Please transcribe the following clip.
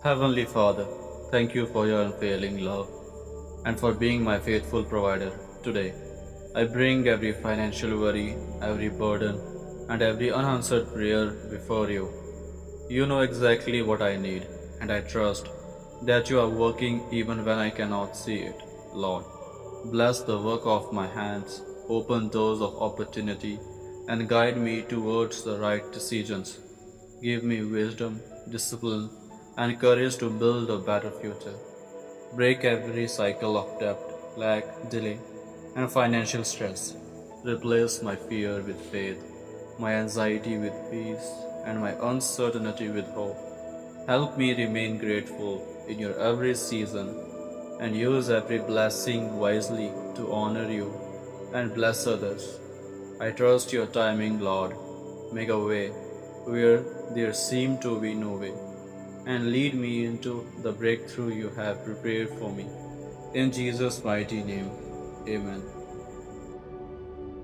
Heavenly Father, thank you for your unfailing love and for being my faithful provider today. I bring every financial worry, every burden, and every unanswered prayer before you. You know exactly what I need, and I trust that you are working even when I cannot see it. Lord, bless the work of my hands, open doors of opportunity, and guide me towards the right decisions. Give me wisdom, discipline, and courage to build a better future. Break every cycle of debt, lack, delay, and financial stress. Replace my fear with faith, my anxiety with peace, and my uncertainty with hope. Help me remain grateful in your every season and use every blessing wisely to honor you and bless others. I trust your timing, Lord. Make a way where there seemed to be no way, and lead me into the breakthrough you have prepared for me. In Jesus' mighty name, amen.